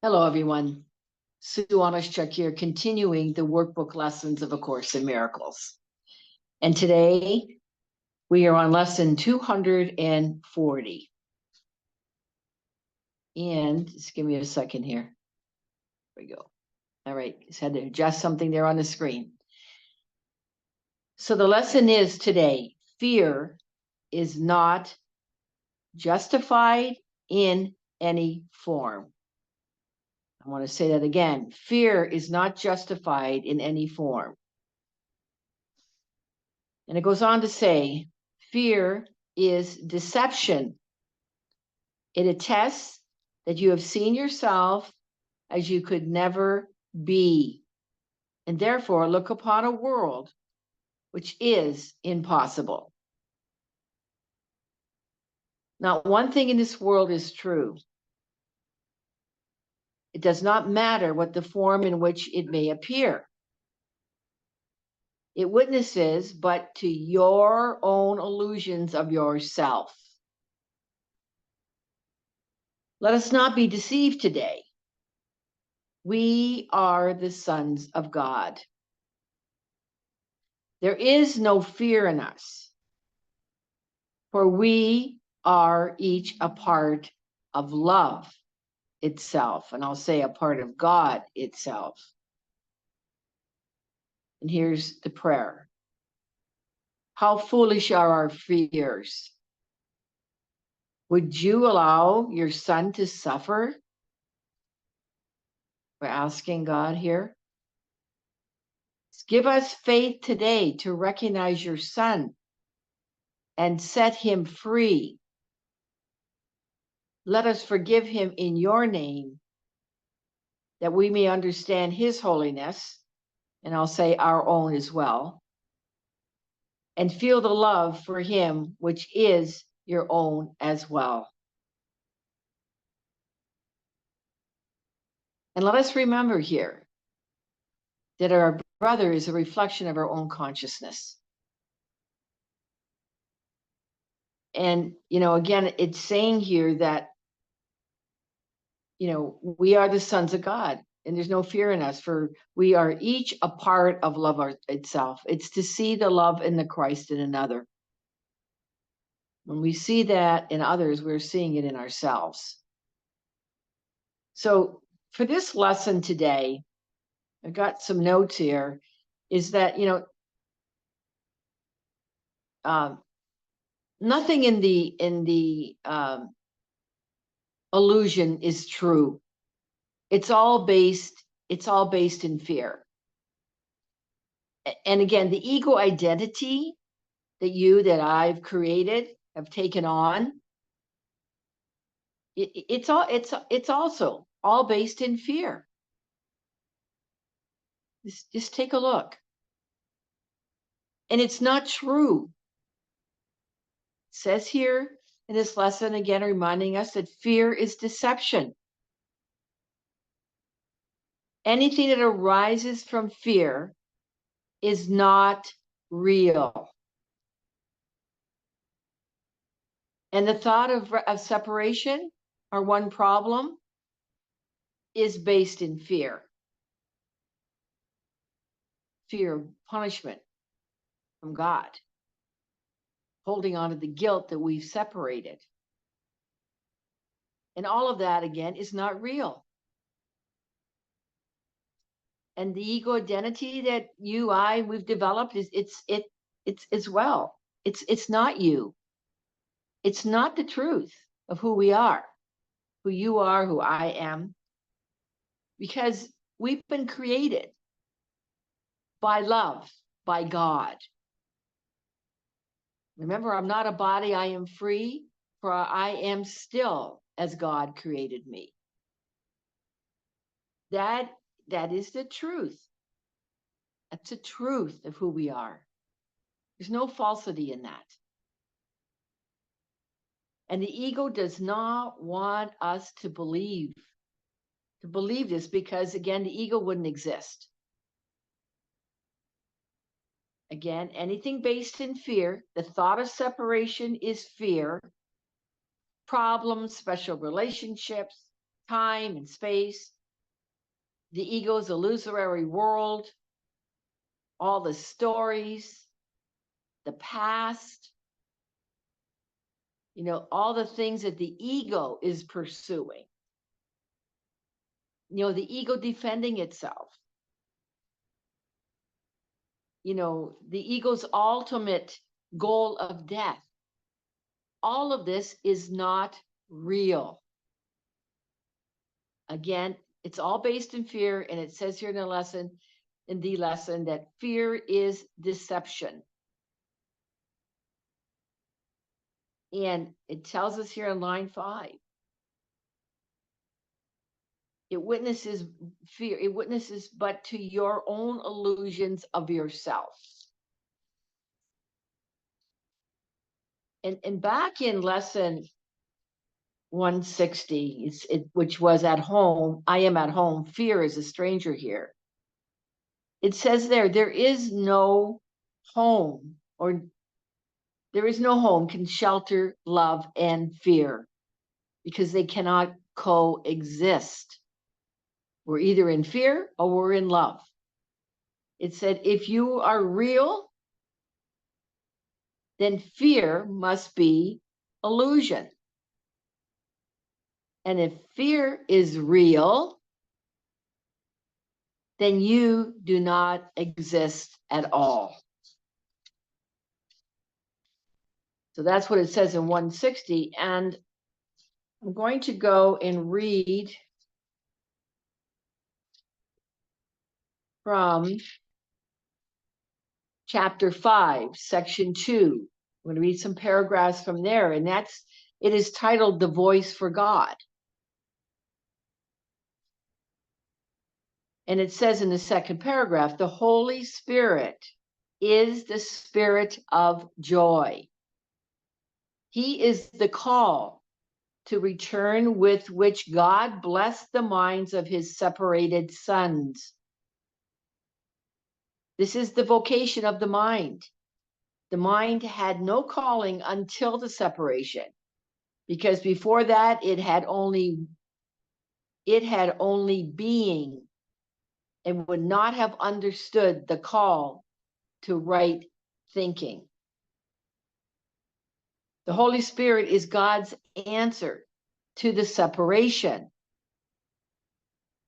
Hello, everyone. Sue.oneschuk here, continuing the workbook lessons of A Course in Miracles. And today we are on lesson 240. And just give me a second here. There we go. All right, just had to adjust something there on the screen. So the lesson is today, fear is not justified in any form. I want to say that again. Fear is not justified in any form. And it goes on to say, fear is deception. It attests that you have seen yourself as you could never be, and therefore look upon a world which is impossible. Not one thing in this world is true. It does not matter what the form in which it may appear. It witnesses but to your own illusions of yourself. Let us not be deceived today. We are the sons of God. There is no fear in us, for we are each a part of love itself, and I'll say a part of God itself. And here's the prayer. How foolish are our fears. Would you allow your son to suffer? We're asking God here. Give us faith today to recognize your son and set him free. Let us forgive him in your name, that we may understand his holiness, and I'll say our own as well, and feel the love for him, which is your own as well. And let us remember here that our brother is a reflection of our own consciousness. And, again, it's saying here that, we are the sons of God, and there's no fear in us, for we are each a part of love itself. It's to see the love in the Christ in another. When we see that in others, we're seeing it in ourselves. So for this lesson today, I've got some notes here, is that, nothing in the illusion is true. It's all based in fear. And again, the ego identity that I've created, have taken on, it's also all based in fear. Just take a look. And it's not true. It says here in this lesson, again, reminding us that fear is deception. Anything that arises from fear is not real. And the thought of separation, or one problem, is based in fear. Fear of punishment from God. Holding on to the guilt that we've separated. And all of that, again, is not real. And the ego identity that we've developed it's as well. It's not you. It's not the truth of who we are, who you are, who I am, because we've been created by love, by God. Remember, I'm not a body, I am free, for I am still as God created me. That is the truth. That's the truth of who we are. There's no falsity in that. And the ego does not want us to believe this, because, again, the ego wouldn't exist. Again, anything based in fear, the thought of separation is fear. Problems, special relationships, time and space, the ego's illusory world, all the stories, the past, all the things that the ego is pursuing. The ego defending itself. The ego's ultimate goal of death. All of this is not real. Again, it's all based in fear, and it says here in the lesson, that fear is deception. And it tells us here in line 5. It witnesses fear. It witnesses but to your own illusions of yourself. And back in lesson 160, which was at home, I am at home, fear is a stranger here. It says there is no home, or there is no home can shelter love and fear, because they cannot coexist. We're either in fear or we're in love. It said, if you are real, then fear must be illusion. And if fear is real, then you do not exist at all. So that's what it says in 160. And I'm going to go and read from chapter 5, section 2. I'm going to read some paragraphs from there, and it is titled The Voice for God. And it says in the second paragraph, the Holy Spirit is the spirit of joy. He is the call to return with which God blessed the minds of his separated sons. This is the vocation of the mind. The mind had no calling until the separation, because before that it had only being, and would not have understood the call to right thinking. The Holy Spirit is God's answer to the separation,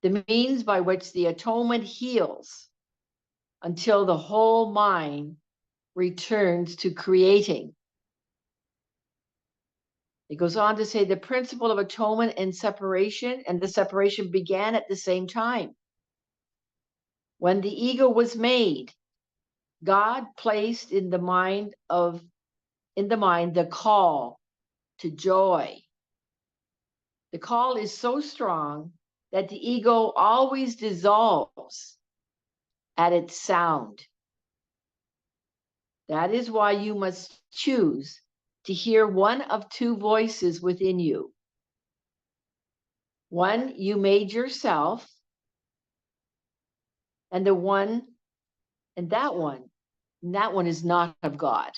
the means by which the atonement heals until the whole mind returns to creating. It goes on to say the principle of atonement and the separation began at the same time. When the ego was made, God placed in the mind the call to joy. The call is so strong that the ego always dissolves at its sound. That is why you must choose to hear one of two voices within you. One you made yourself, and that one is not of God.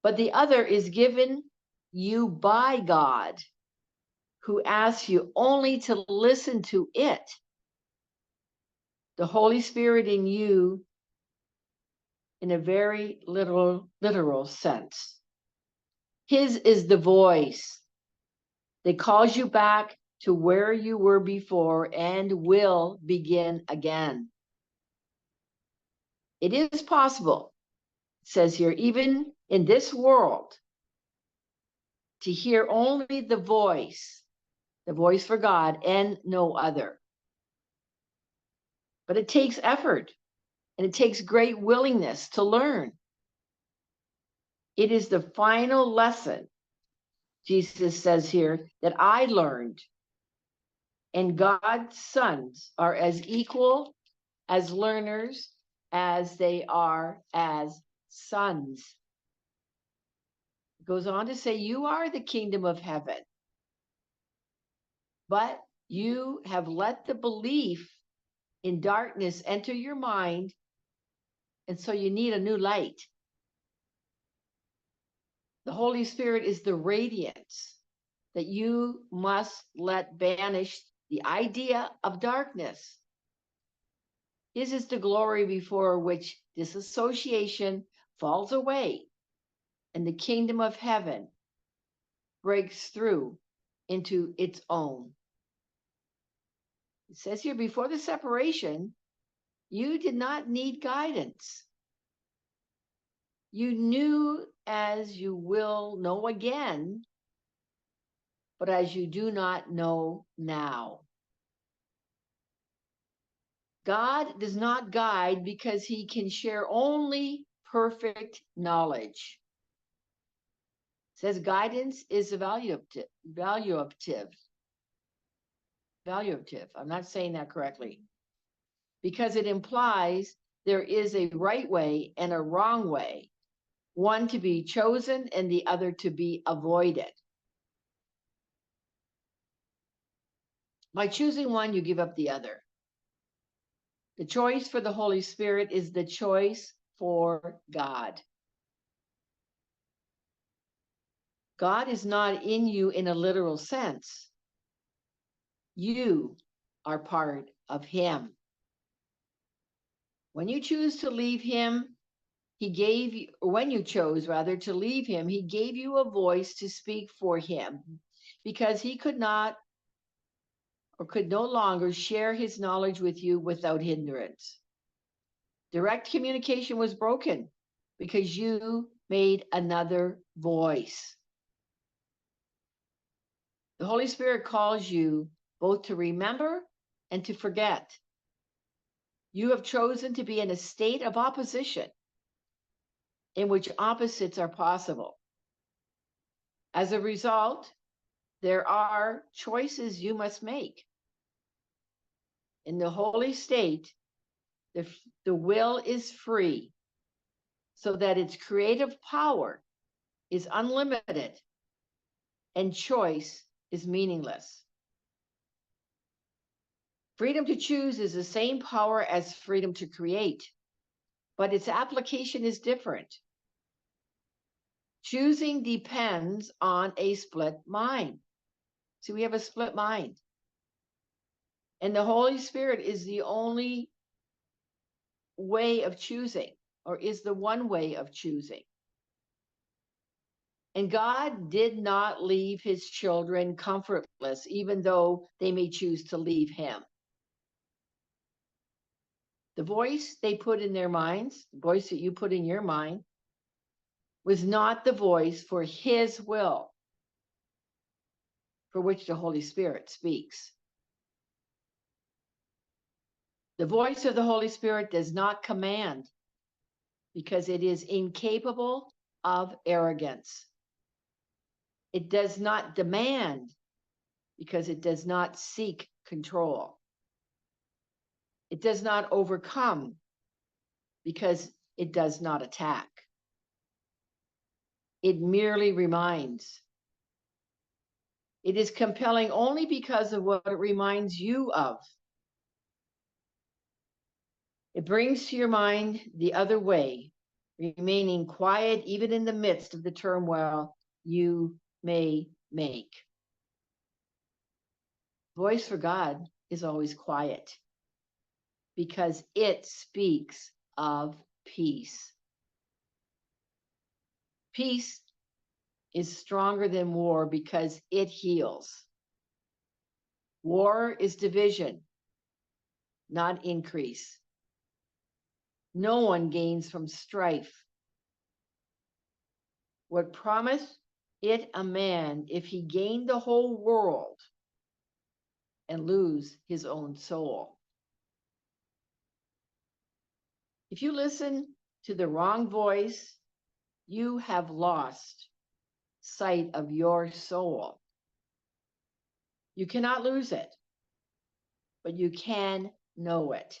But the other is given you by God, who asks you only to listen to it. The Holy Spirit in you, in a very literal sense. His is the voice that calls you back to where you were before and will begin again. It is possible, it says here, even in this world, to hear only the voice for God and no other. But it takes effort, and it takes great willingness to learn. It is the final lesson, Jesus says here, that I learned. And God's sons are as equal as learners as they are as sons. It goes on to say, you are the kingdom of heaven, but you have let the belief in darkness enter your mind, and so you need a new light. The Holy Spirit is the radiance that you must let banish the idea of darkness. His is the glory before which disassociation falls away and the kingdom of heaven breaks through into its own. It says here, before the separation, you did not need guidance. You knew as you will know again, but as you do not know now. God does not guide because he can share only perfect knowledge. It says guidance is evaluative. I'm not saying that correctly. Because it implies there is a right way and a wrong way, one to be chosen and the other to be avoided. By choosing one, you give up the other. The choice for the Holy Spirit is the choice for God. God is not in you in a literal sense. You are part of him. When you choose to leave him, he gave you, or when you chose rather to leave him, he gave you a voice to speak for him because he could not or could no longer share his knowledge with you without hindrance. Direct communication was broken because you made another voice. The Holy Spirit calls you both to remember and to forget. You have chosen to be in a state of opposition in which opposites are possible. As a result, there are choices you must make. In the holy state, the will is free, so that its creative power is unlimited and choice is meaningless. Freedom to choose is the same power as freedom to create, but its application is different. Choosing depends on a split mind. See, we have a split mind. And the Holy Spirit is the only way of choosing, or is the one way of choosing. And God did not leave his children comfortless, even though they may choose to leave him. The voice they put in their minds, the voice that you put in your mind, was not the voice for his will, for which the Holy Spirit speaks. The voice of the Holy Spirit does not command because it is incapable of arrogance. It does not demand because it does not seek control. It does not overcome because it does not attack. It merely reminds. It is compelling only because of what it reminds you of. It brings to your mind the other way, remaining quiet even in the midst of the turmoil you may make. Voice for God is always quiet because it speaks of peace. Peace is stronger than war because it heals. War is division, not increase. No one gains from strife. What promised it a man if he gained the whole world and lose his own soul? If you listen to the wrong voice, you have lost sight of your soul. You cannot lose it, but you can know it.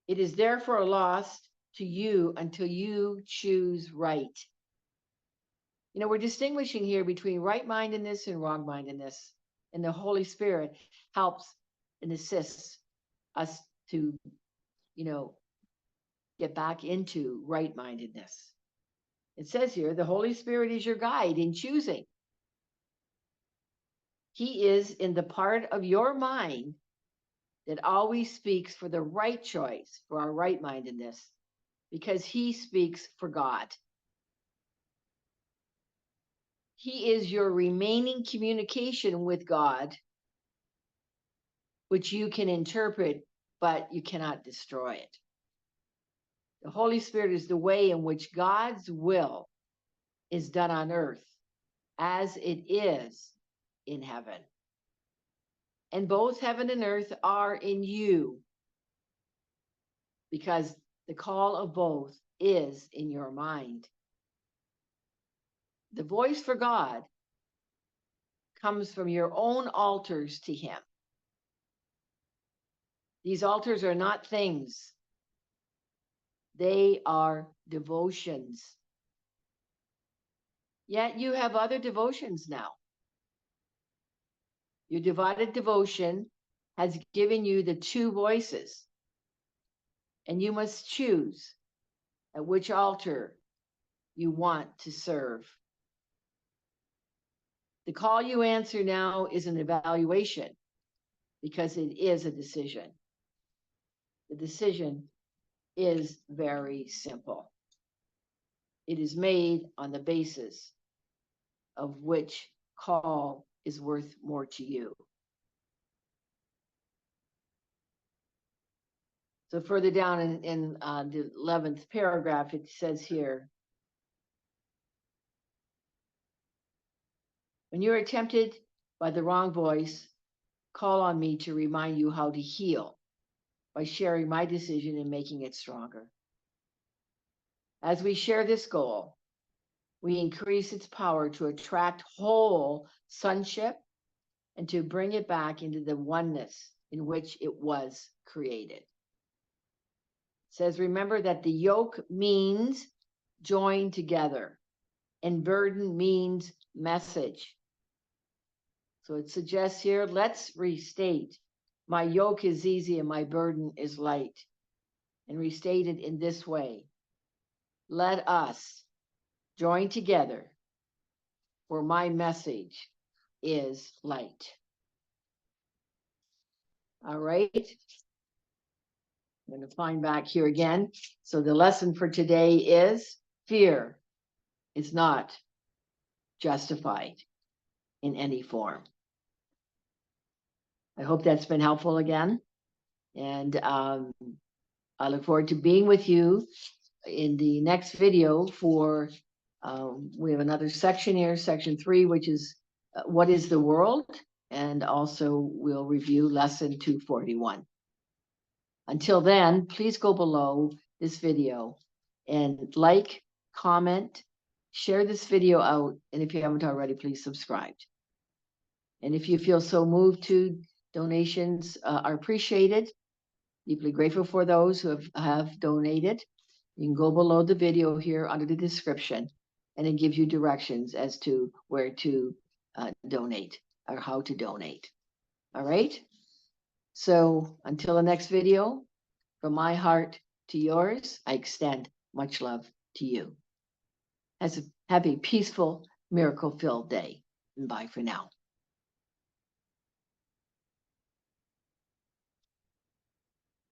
It is therefore lost to you until you choose right. You know, we're distinguishing here between right-mindedness and wrong-mindedness, and the Holy Spirit helps and assists us to, get back into right-mindedness. It says here, the Holy Spirit is your guide in choosing. He is in the part of your mind that always speaks for the right choice, for our right-mindedness, because he speaks for God. He is your remaining communication with God, which you can interpret, but you cannot destroy it. The Holy Spirit is the way in which God's will is done on earth as it is in heaven. And both heaven and earth are in you, because the call of both is in your mind. The voice for God comes from your own altars to him. These altars are not things. They are devotions. Yet you have other devotions now. Your divided devotion has given you the two voices, and you must choose at which altar you want to serve. The call you answer now is an evaluation, because it is a decision. The decision is very simple. It is made on the basis of which call is worth more to you. So further down in the 11th paragraph, it says here, when you're tempted by the wrong voice, call on me to remind you how to heal by sharing my decision and making it stronger. As we share this goal, we increase its power to attract whole sonship and to bring it back into the oneness in which it was created. It says, remember that the yoke means join together, and burden means message. So it suggests here, let's restate, my yoke is easy and my burden is light. And restate it in this way. Let us join together, for my message is light. All right. I'm going to find back here again. So the lesson for today is fear is not justified in any form. I hope that's been helpful again. And I look forward to being with you in the next video for, we have another section here, section 3, which is what is the world? And also we'll review lesson 241. Until then, please go below this video and like, comment, share this video out. And if you haven't already, please subscribe. And if you feel so moved to, donations are appreciated. Deeply grateful for those who have donated. You can go below the video here under the description, and it gives you directions as to where to donate or how to donate. All right. So until the next video, from my heart to yours, I extend much love to you. Have a peaceful, miracle-filled day. And bye for now.